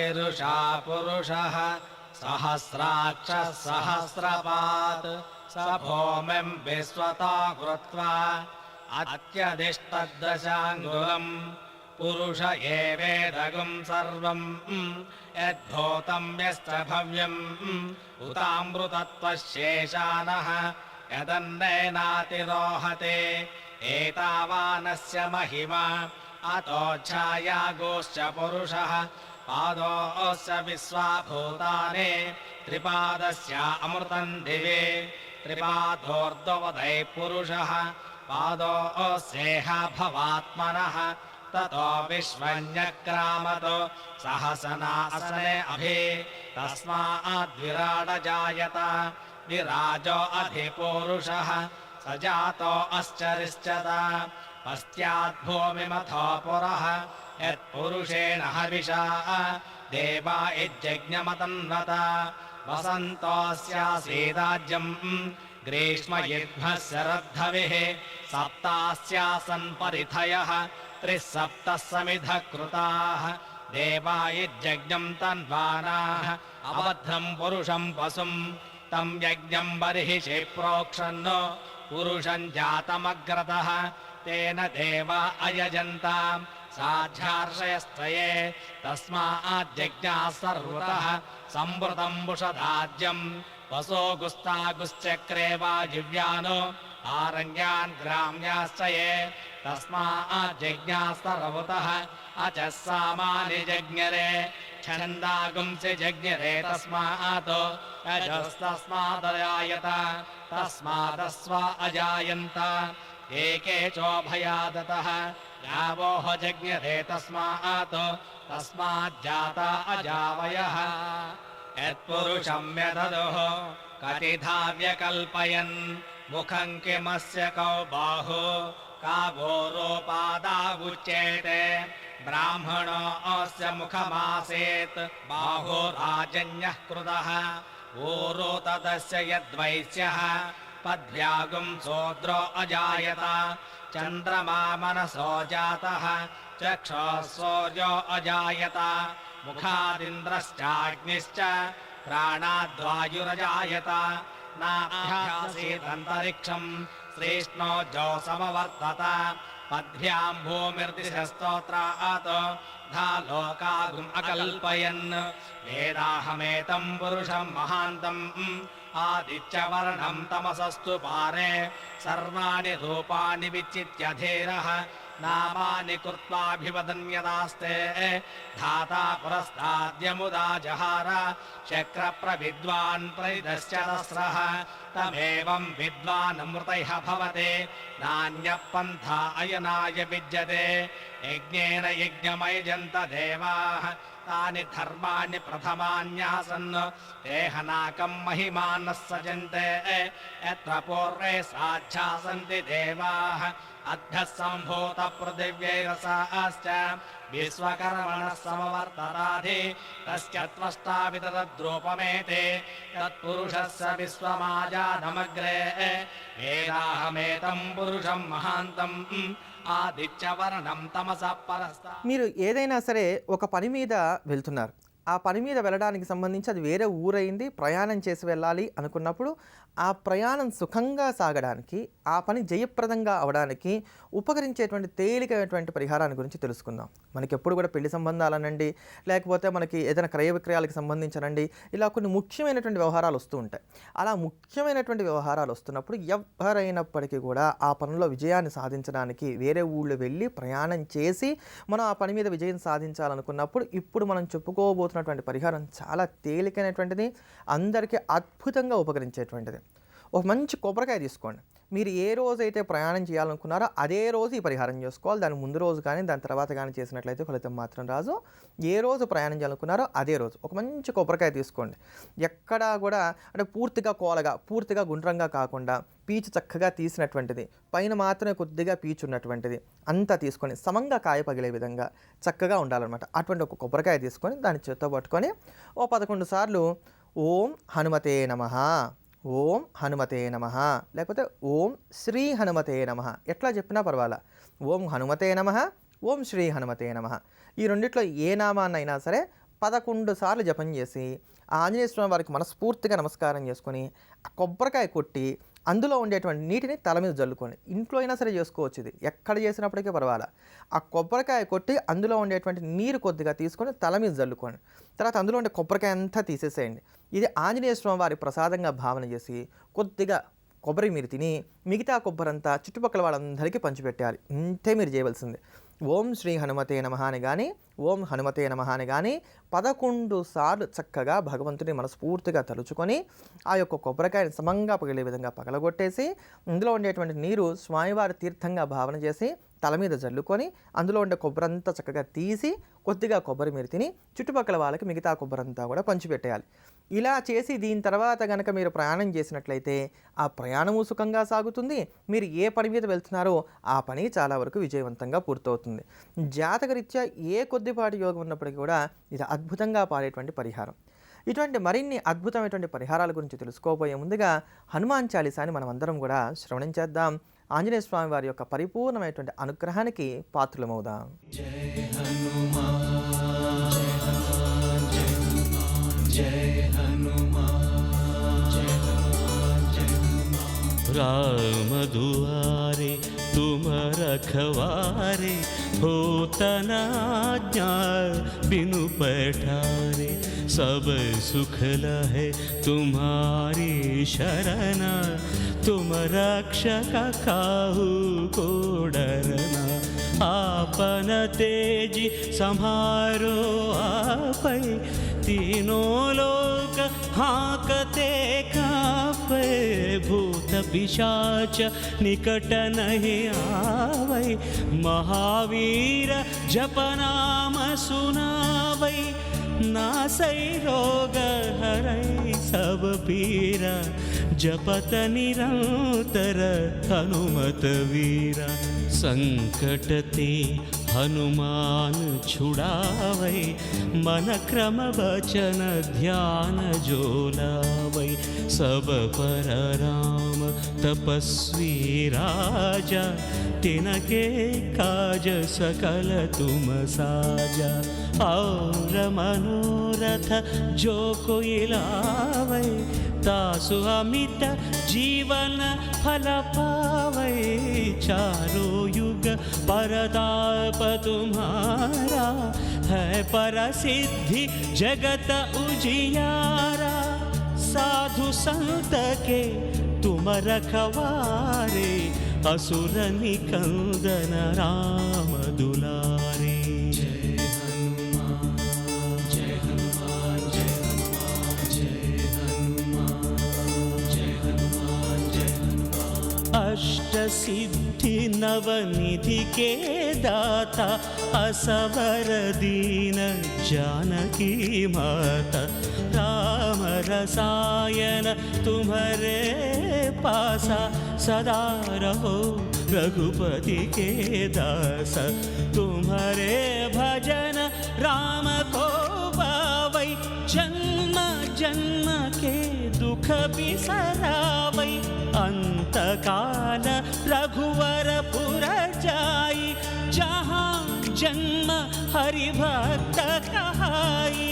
शीरुषा पुरुषः सहस्राक्षः सहस्रपात् स भूमिम् विश्वतो कृत्वा अत्यधिष्ठद्दशाङ्गुलम् पुरुष एवेदगुम् सर्वम् यद्भूतम् यश्च भव्यम् उतामृतत्वशेषानः यदन्नेनातिरोहते एतावानस्य महिमा अतोच्छायागोश्च पुरुषः पादोऽस्य विश्वाभूतानि त्रिपादस्य अमृतम् दिवे त्रिपादोर्ध्ववदैः पुरुषः पादोऽस्येह भवात्मनः ततो विश्वन्यक्रामतो सहसनासने अभि तस्माद्विराडजायत विराजो अधिपूरुषः स जातो अश्चरिष्यत पश्चाद्भूमिमथो पुरः यत्पुरुषेण हविषा देवा इज्जज्ञमतन्वत वसन्तोऽस्यासीदाज्यम् ग्रीष्मयुग्मः शरद्धविः सप्तास्यासन् परिथयः 37 समिधः कृताः देवा इज्जज्ञम् तन्वानाः अबद्धम् पुरुषम् पशुम् तम् यज्ञम् बर्हिषि प्रोक्षन् पुरुषम् जातमग्रतः तेन देवा अयजन्ताम् साध्यार्षयस्त्रये तस्माज्जज्ञाः सर्वतः संवृतम् बुषदाज्यम् वसो गुस्तागुश्चक्रे वायुव्यानो आरण्यान् ग्राम्याश्च ये तस्माज्जज्ञाः सर्वतः अचः सामानि जज्ञरे छन्दागुंसि जज्ञरे तस्मात् अजस्तस्मादजायत तस्मादस्व अजायन्त एके चोभयादतः गावोः जज्ञरे तस्माज्जाता अजावयः यत्पुरुषम् यददुः कतिधा व्यकल्पयन् मुखम् किमस्य कौ बाहु का भोरोपादावुच्येते ब्राह्मणो अस्य मुखमासीत् बाहुराजन्यः कृतः ऊरो तदस्य यद्वैश्यः पद्भ्यागुम् शूद्रो अजायत चन्द्रमा मनसो जातः चक्षुः सूर्यो अजायत मुखादिन्द्रश्चाग्निश्च प्राणाद्वायुरजायत नाभ्यासीदन्तरिक्षम् श्रेष्णो जोसमवर्तत पद्भ्याम् भूमिर्दिशस्तोत्रात् धा लोकागुम् अकल्पयन् वेदाहमेतम् पुरुषम् महान्तम् आदित्यवर्णम् तमसस्तु पारे सर्वाणि रूपाणि विचित्य धीरः नामानि कृत्वाभिवदन्यदास्ते धाता पुरस्ताद्यमुदा जहार शक्रप्रविद्वान् प्रविदश्च तस्रः तमेवम् विद्वानमृतैः भवते नान्यः पन्था अयनाय विद्यते यज्ञेन यज्ञमयजन्त देवाः तानि धर्माणि प्रथमान्यासन् देहनाकम् महिमानः सजन्ते यत्र पूर्वे साध्या सन्ति देवाः अभ्यः सम्भूत पृथिव्यैरसाश्च विश्वकर्मणः समवर्तताधि तस्य त्वष्टावितद्रूपमेते तत्पुरुषस्य विश्वमाजानमग्रे वेदाहमेतम् पुरुषम् महान्तम् ఆదిత్యవర్ణం తమసః పరస్తా. మీరు ఏదైనా సరే ఒక పని మీద వెళ్తున్నారు, ఆ పని మీద వెళ్ళడానికి సంబంధించి అది వేరే ఊరైంది, ప్రయాణం చేసి వెళ్ళాలి అనుకున్నప్పుడు ఆ ప్రయాణం సుఖంగా సాగడానికి, ఆ పని జయప్రదంగా అవడానికి ఉపకరించేటువంటి తేలికైనటువంటి పరిహారాన్ని గురించి తెలుసుకుందాం. మనకి ఎప్పుడు కూడా పెళ్లి సంబంధాలనండి, లేకపోతే మనకి ఏదైనా క్రయ విక్రయాలకు సంబంధించనండి, ఇలా కొన్ని ముఖ్యమైనటువంటి వ్యవహారాలు వస్తూ ఉంటాయి. అలా ముఖ్యమైనటువంటి వ్యవహారాలు వస్తున్నప్పుడు ఎవరైనప్పటికీ కూడా ఆ పనిలో విజయాన్ని సాధించడానికి వేరే ఊళ్ళో వెళ్ళి ప్రయాణం చేసి మనం ఆ పని మీద విజయం సాధించాలనుకున్నప్పుడు ఇప్పుడు మనం చెప్పుకోబోతున్నటువంటి పరిహారం చాలా తేలికైనటువంటిది, అందరికీ అద్భుతంగా ఉపకరించేటువంటిది. ఒక మంచి కొబ్బరికాయ తీసుకోండి. మీరు ఏ రోజైతే ప్రయాణం చేయాలనుకున్నారో అదే రోజు ఈ పరిహారం చేసుకోవాలి. దాని ముందు రోజు కానీ దాని తర్వాత కానీ చేసినట్లయితే ఫలితం మాత్రం రాదు. ఏ రోజు ప్రయాణం చేయాలనుకున్నారో అదే రోజు ఒక మంచి కొబ్బరికాయ తీసుకోండి. ఎక్కడా కూడా అంటే పూర్తిగా కోలగా, పూర్తిగా గుండ్రంగా కాకుండా పీచు చక్కగా తీసినటువంటిది, పైన మాత్రమే కొద్దిగా పీచు ఉన్నటువంటిది అంతా తీసుకొని సమంగా కాయ పగిలే విధంగా చక్కగా ఉండాలన్నమాట. అటువంటి ఒక కొబ్బరికాయ తీసుకొని దాన్ని చేత్తో పట్టుకొని ఓ 11 సార్లు ఓం హనుమతే నమః, ఓం హనుమతే నమః, లేకపోతే ఓం శ్రీ హనుమతే నమః, ఎట్లా చెప్పినా పర్వాలా. ఓం హనుమతే నమః, ఓం శ్రీ హనుమతే నమః, ఈ రెండిట్లో ఏ నామాన్నైనా సరే 11 సార్లు జపం చేసి ఆ ఆంజనేయ స్వామి వారికి మనస్ఫూర్తిగా నమస్కారం చేసుకొని ఆ కొబ్బరికాయ కొట్టి అందులో ఉండేటువంటి నీటిని తల మీద జల్లుకోండి. ఇంట్లో అయినా సరే చేసుకోవచ్చు, ఇది ఎక్కడ చేసినప్పటికీ పర్వాలా. ఆ కొబ్బరికాయ కొట్టి అందులో ఉండేటువంటి నీరు కొద్దిగా తీసుకొని తల మీద జల్లుకోండి. తర్వాత అందులో ఉండే కొబ్బరికాయ అంతా తీసేసేయండి. ఇది ఆంజనేయ స్వామి వారి ప్రసాదంగా భావన చేసి కొద్దిగా కొబ్బరి మీరు తిని మిగతా కొబ్బరంతా చుట్టుపక్కల వాళ్ళందరికీ పంచిపెట్టాలి. ఇంతే మీరు చేయవలసింది. ఓం శ్రీ హనుమతే నమః అని కానీ ఓం హనుమతే నమః అని కానీ 11 సార్లు చక్కగా భగవంతుని మనస్ఫూర్తిగా తలుచుకొని ఆ యొక్క కొబ్బరికాయని సమంగా పగిలే విధంగా పగలగొట్టేసి అందులో ఉండేటువంటి నీరు స్వామివారి తీర్థంగా భావన చేసి తల మీద జల్లుకొని అందులో ఉండే కొబ్బరంతా చక్కగా తీసి కొద్దిగా కొబ్బరి మీరు తిని చుట్టుపక్కల వాళ్ళకి మిగతా కొబ్బరంతా కూడా పంచిపెట్టేయాలి. ఇలా చేసి దీని తర్వాత కనుక మీరు ప్రయాణం చేసినట్లయితే ఆ ప్రయాణము సుఖంగా సాగుతుంది. మీరు ఏ పని మీద వెళ్తున్నారో ఆ పని చాలా వరకు విజయవంతంగా పూర్తవుతుంది. జాతకరీత్యా ఏ కొద్దిపాటి యోగం ఉన్నప్పటికీ కూడా ఇది అద్భుతంగా పాడేటువంటి పరిహారం. ఇటువంటి మరిన్ని అద్భుతమైనటువంటి పరిహారాల గురించి తెలుసుకోబోయే ముందుగా హనుమాన్ చాలీసాని మనం అందరం కూడా శ్రవణం చేద్దాం. ఆంజనేయ స్వామి వారి యొక్క పరిపూర్ణమైనటువంటి అనుగ్రహానికి పాత్రులమవుదాం. జయ హనుమాన్ జయ హనుమాన్ జయ హనుమాన్ జయ హనుమాన్ జయ హనుమాన్ జయ హనుమాన్ राम दुआरे तुम रखवारे होत न आज्ञा बिनु पठारे सब सुख लहे तुम्हारी शरण तुम रक्षक काहू को डरना आपन तेजी सम्हारो आपै तीनों लोक हाँकते कापे भूत पिशाच निकट नहीं आवै महावीर जप नाम सुनावै नासै रोग हरै सब पीरा जपत निरंतर हनुमत वीरा संकट ते हनुमान छुड़ावै मन क्रम वचन ध्यान जोलावै सब पर राम तपस्वी राजा तिनके काज सकल तुम साजा और मनोरथ जो कोई लावै तासु अमित जीवन फल पावै चारों युग परताप तुम्हारा है परसिद्धि जगत उजियारा साधु संत के तुम रखवारे असुर निकंदन राम दुलारे जय हनुमान जय हनुमान जय हनुमान जय हनुमान जय हनुमान जय हनुमान अष्ट सिद्धि नवनिधि के दाता असवर दीन जानकी माता राम रसायन तुम्हारे पासा सदा रहो रघुपति के दास तुम्हारे भजन राम को पावै जन्म जन्म के दुख बिसरावै अंत काल रघुवर पुर जाई जहाँ जन्म हरि भक्त कहाई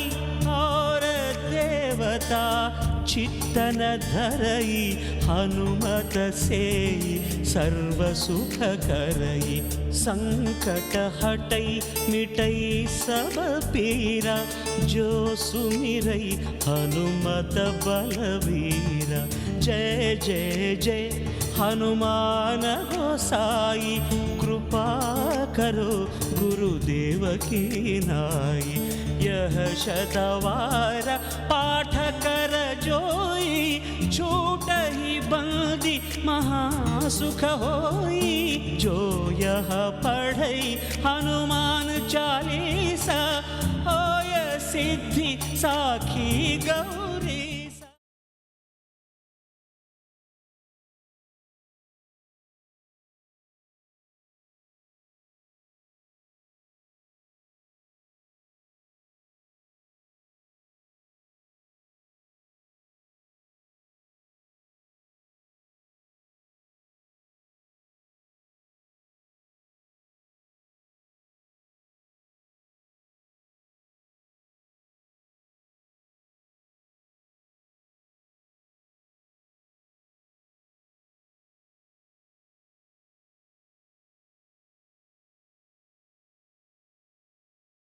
और देवता चित्तन धरई हनुमत से सर्व सुख करई संकट हटई मिटई सब पीरा जो सुमिरई हनुमत बलवीरा जय जय जय हनुमान गोसाई कृपा करो गुरुदेव की नाई यह शतवार पाठ कर जोई छूट ही बंदी महासुख होई जो यह पढ़ई हनुमान चालीसा होय सिद्धि साखी गौरी।